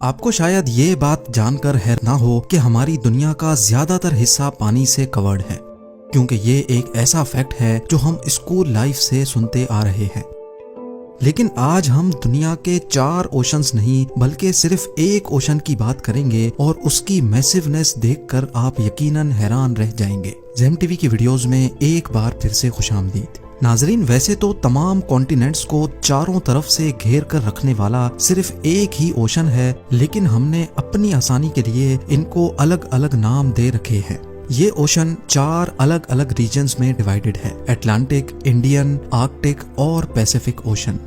आपको शायद ये बात जानकर हैरान ना हो कि हमारी दुनिया का ज्यादातर हिस्सा पानी से कवर्ड है, क्योंकि ये एक ऐसा फैक्ट है जो हम स्कूल लाइफ से सुनते आ रहे हैं। लेकिन आज हम दुनिया के 4 ओशंस नहीं बल्कि सिर्फ एक ओशन की बात करेंगे और उसकी मैसिवनेस देखकर आप यकीनन हैरान रह जाएंगे। जेम टीवी की वीडियोस में एक बार फिर से खुशामदीद। नाजरीन, वैसे तो तमाम कॉन्टिनेंट्स को चारों तरफ से घेर कर रखने वाला सिर्फ एक ही ओशन है, लेकिन हमने अपनी आसानी के लिए इनको अलग अलग नाम दे रखे हैं। ये ओशन 4 अलग अलग रीजन्स में डिवाइडेड है: अटलांटिक, इंडियन, आर्कटिक और पैसिफिक ओशन।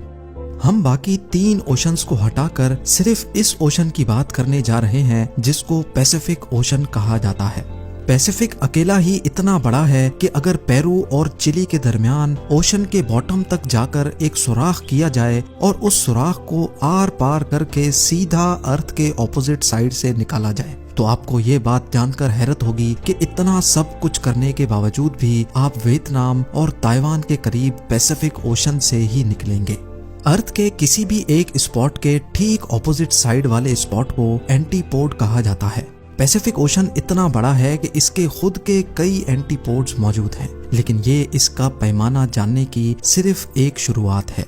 हम बाकी 3 ओशंस को हटाकर सिर्फ इस ओशन की बात करने जा रहे हैं जिसको पैसिफिक ओशन कहा जाता है। पैसिफिक अकेला ही इतना बड़ा है कि अगर पेरू और चिली के दरमियान ओशन के बॉटम तक जाकर एक सुराख किया जाए और उस सुराख को आर पार करके सीधा अर्थ के ऑपोजिट साइड से निकाला जाए, तो आपको ये बात जानकर हैरत होगी कि इतना सब कुछ करने के बावजूद भी आप वियतनाम और ताइवान के करीब पैसिफिक ओशन से ही निकलेंगे। अर्थ के किसी भी एक स्पॉट के ठीक ऑपोजिट साइड वाले स्पॉट को एंटीपोड कहा जाता है। पैसिफिक ओशन इतना बड़ा है कि इसके खुद के कई एंटीपोड्स मौजूद हैं, लेकिन ये इसका पैमाना जानने की सिर्फ एक शुरुआत है।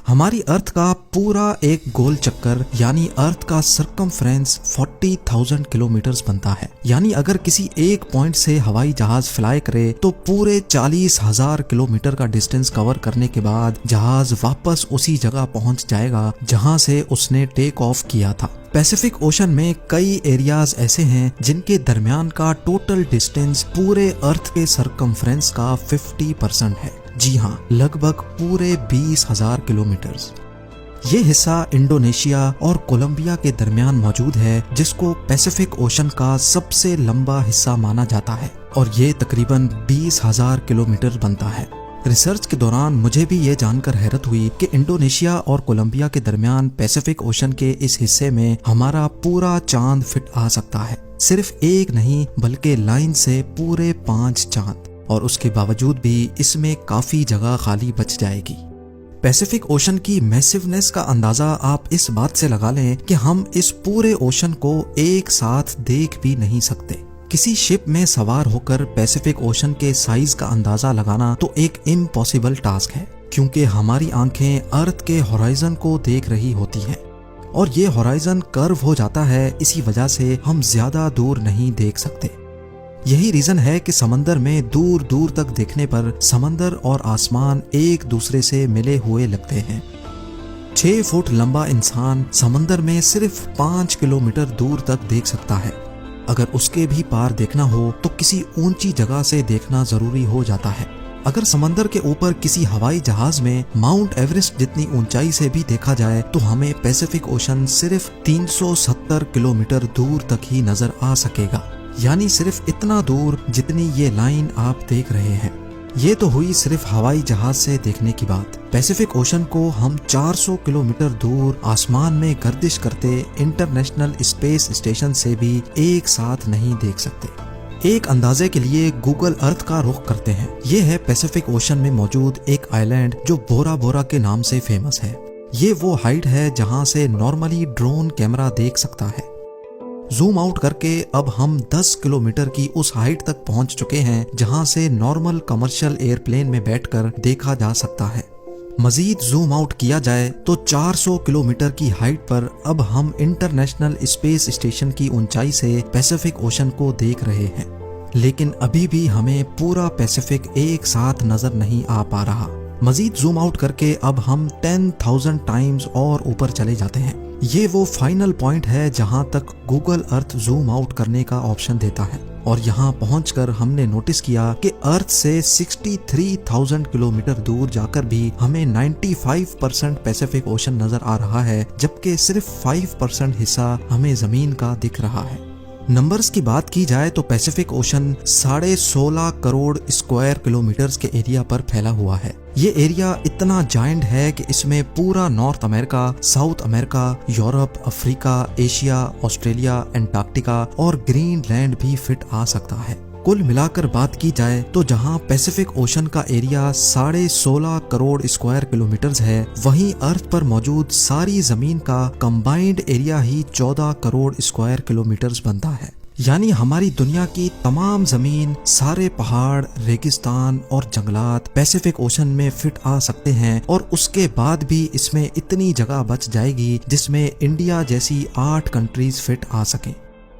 हमारी अर्थ का पूरा एक गोल चक्कर यानी अर्थ का सर्कमफ्रेंस 40,000 किलोमीटर्स बनता है। यानी अगर किसी एक पॉइंट से हवाई जहाज फ्लाई करे तो पूरे 40,000 किलोमीटर का डिस्टेंस कवर करने के बाद जहाज वापस उसी जगह पहुंच जाएगा जहां से उसने टेक ऑफ किया था। पैसिफिक ओशन में कई एरियाज ऐसे हैं जिनके दरमियान का टोटल डिस्टेंस पूरे अर्थ के सर्कमफ्रेंस का 50% है। जी हाँ, लगभग पूरे 20,000 किलोमीटर्स। ये हिस्सा इंडोनेशिया और कोलंबिया के दरमियान मौजूद है, जिसको पैसिफिक ओशन का सबसे लंबा हिस्सा माना जाता है और ये तकरीबन 20,000 किलोमीटर बनता है। रिसर्च के दौरान मुझे भी ये जानकर हैरत हुई कि इंडोनेशिया और कोलंबिया के दरमियान पैसिफिक ओशन के इस हिस्से में हमारा पूरा चांद फिट आ सकता है। सिर्फ एक नहीं बल्कि लाइन से पूरे 5 चांद, और उसके बावजूद भी इसमें काफी जगह खाली बच जाएगी। पैसिफिक ओशन की मैसिवनेस का अंदाजा आप इस बात से लगा लें कि हम इस पूरे ओशन को एक साथ देख भी नहीं सकते। किसी शिप में सवार होकर पैसिफिक ओशन के साइज का अंदाजा लगाना तो एक इम्पॉसिबल टास्क है, क्योंकि हमारी आंखें अर्थ के होराइजन को देख रही होती हैं और ये होराइजन कर्व हो जाता है। इसी वजह से हम ज्यादा दूर नहीं देख सकते। यही रीजन है कि समंदर में दूर दूर तक देखने पर समंदर और आसमान एक दूसरे से मिले हुए लगते हैं। 6 फुट लंबा इंसान समंदर में सिर्फ 5 किलोमीटर दूर तक देख सकता है। अगर उसके भी पार देखना हो तो किसी ऊंची जगह से देखना जरूरी हो जाता है। अगर समंदर के ऊपर किसी हवाई जहाज में माउंट एवरेस्ट जितनी ऊंचाई से भी देखा जाए तो हमें पैसिफिक ओशन सिर्फ 370 किलोमीटर दूर तक ही नजर आ सकेगा। यानी सिर्फ इतना दूर जितनी ये लाइन आप देख रहे हैं। ये तो हुई सिर्फ हवाई जहाज से देखने की बात। पैसिफिक ओशन को हम 400 किलोमीटर दूर आसमान में गर्दिश करते इंटरनेशनल स्पेस स्टेशन से भी एक साथ नहीं देख सकते। एक अंदाजे के लिए गूगल अर्थ का रुख करते हैं। ये है पैसिफिक ओशन में मौजूद एक आइलैंड जो बोरा बोरा के नाम से फेमस है। ये वो हाइट है जहां से नॉर्मली ड्रोन कैमरा देख सकता है। जूम आउट करके अब हम 10 किलोमीटर की उस हाइट तक पहुंच चुके हैं जहां से नॉर्मल कमर्शियल एयरप्लेन में बैठकर देखा जा सकता है। मजीद जूम आउट किया जाए तो 400 किलोमीटर की हाइट पर अब हम इंटरनेशनल स्पेस स्टेशन की ऊंचाई से पैसिफिक ओशन को देख रहे हैं। लेकिन अभी भी हमें पूरा पैसिफिक एक साथ नजर नहीं आ पा रहा। मजीद जूम आउट करके अब हम 10,000 टाइम्स और ऊपर चले जाते हैं। ये वो फाइनल पॉइंट है जहां तक गूगल अर्थ जूम आउट करने का ऑप्शन देता है और यहां पहुंचकर हमने नोटिस किया कि अर्थ से 63,000 किलोमीटर दूर जाकर भी हमें 95% पैसिफिक ओशन नजर आ रहा है, जबकि सिर्फ 5% हिस्सा हमें जमीन का दिख रहा है। नंबर्स की बात की जाए तो Pacific ocean 16.5 crore square kilometres के एरिया पर फैला हुआ है। ये एरिया इतना जायंट है कि इसमें पूरा north America, south America, Europe, Africa, Asia, Australia, Antarctica और ग्रीनलैंड भी फिट आ सकता है। कुल मिलाकर बात की जाए तो जहां पैसिफिक ओशन का एरिया 16.5 करोड़ स्क्वायर किलोमीटर्स है, वहीं अर्थ पर मौजूद सारी जमीन का कंबाइंड एरिया ही 14 करोड़ स्क्वायर किलोमीटर्स बनता है। यानी हमारी दुनिया की तमाम जमीन, सारे पहाड़, रेगिस्तान और जंगलात पैसिफिक ओशन में फिट आ सकते हैं और उसके बाद भी इसमें इतनी जगह बच जाएगी जिसमें इंडिया जैसी 8 कंट्रीज फिट आ सकें।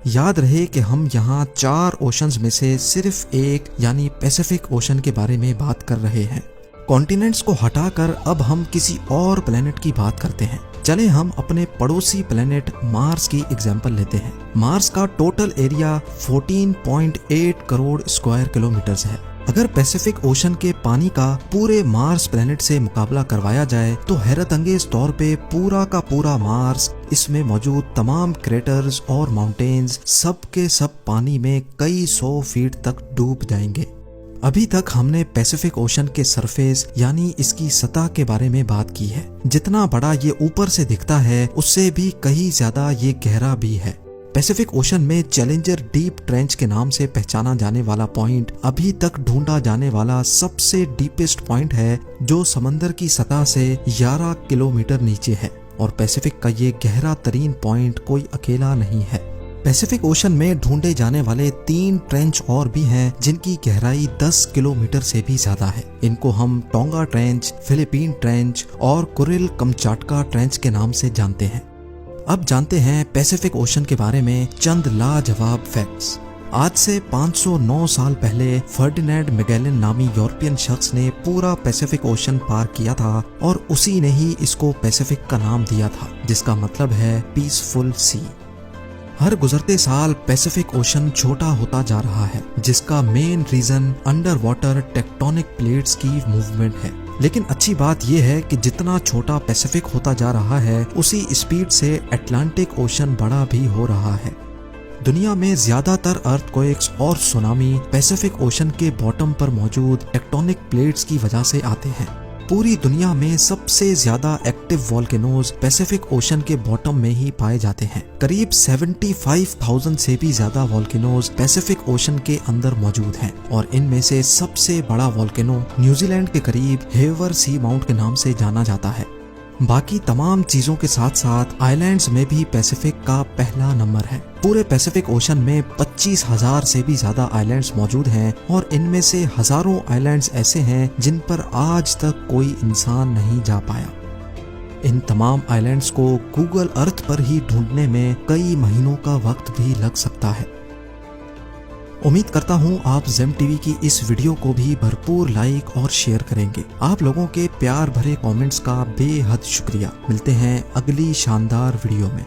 याद रहे कि हम यहाँ 4 ओशंस में से सिर्फ एक यानी पैसिफिक ओशन के बारे में बात कर रहे हैं। कॉन्टिनेंट्स को हटाकर अब हम किसी और प्लेनेट की बात करते हैं। चले हम अपने पड़ोसी प्लेनेट मार्स की एग्जांपल लेते हैं। मार्स का total area 14.8 crore square kilometres है। अगर पैसिफिक ओशन के पानी का पूरे मार्स प्लेनेट से मुकाबला करवाया जाए तो हैरत अंगेज तौर पे पूरा का पूरा मार्स, इसमें मौजूद तमाम क्रेटर्स और माउंटेन्स सब के सब पानी में कई 100 फीट तक डूब जाएंगे। अभी तक हमने पैसिफिक ओशन के सरफेस यानी इसकी सतह के बारे में बात की है। जितना बड़ा ये ऊपर से दिखता है उससे भी कहीं ज्यादा ये गहरा भी है। पैसिफिक ओशन में चैलेंजर डीप ट्रेंच के नाम से पहचाना जाने वाला पॉइंट अभी तक ढूंढा जाने वाला सबसे डीपेस्ट पॉइंट है, जो समंदर की सतह से 11 किलोमीटर नीचे है। और पैसिफिक का ये गहरा तरीन पॉइंट कोई अकेला नहीं है। पैसिफिक ओशन में ढूंढे जाने वाले 3 ट्रेंच और भी हैं जिनकी गहराई 10 किलोमीटर से भी ज्यादा है। इनको हम टोंगा ट्रेंच, फिलीपीन ट्रेंच और कुरिल कमचाटका ट्रेंच के नाम से जानते हैं। अब जानते हैं पैसिफिक ओशन के बारे में चंद लाजवाब फैक्ट्स। आज से 509 साल पहले फर्डिनेंड मैगेलन नामी यूरोपियन शख्स ने पूरा पैसिफिक ओशन पार किया था और उसी ने ही इसको पैसिफिक का नाम दिया था, जिसका मतलब है पीसफुल सी। हर गुजरते साल पैसिफिक ओशन छोटा होता जा रहा है, जिसका main reason under water tectonic plates की मूवमेंट है। लेकिन अच्छी बात यह है कि जितना छोटा पैसिफिक होता जा रहा है उसी स्पीड से अटलांटिक ओशन बड़ा भी हो रहा है। दुनिया में ज्यादातर अर्थक्वेक्स और सुनामी पैसिफिक ओशन के बॉटम पर मौजूद टेक्टोनिक प्लेट्स की वजह से आते हैं। पूरी दुनिया में सबसे ज्यादा एक्टिव वॉल्केनोज पैसिफिक ओशन के बॉटम में ही पाए जाते हैं। करीब 75,000 से भी ज्यादा वॉल्केनोज पैसिफिक ओशन के अंदर मौजूद हैं और इनमें से सबसे बड़ा वॉल्केनो न्यूजीलैंड के करीब हेवर सी माउंट के नाम से जाना जाता है। बाकी तमाम चीजों के साथ साथ आइलैंड्स में भी पैसिफिक का पहला नंबर है। पूरे पैसिफिक ओशन में 25,000 से भी ज्यादा आइलैंड्स मौजूद हैं और इनमें से हजारों आइलैंड्स ऐसे हैं जिन पर आज तक कोई इंसान नहीं जा पाया। इन तमाम आइलैंड्स को गूगल अर्थ पर ही ढूंढने में कई महीनों का वक्त भी लग सकता है। उम्मीद करता हूँ आप जेम टीवी की इस वीडियो को भी भरपूर लाइक और शेयर करेंगे। आप लोगों के प्यार भरे कमेंट्स का बेहद शुक्रिया। मिलते हैं अगली शानदार वीडियो में।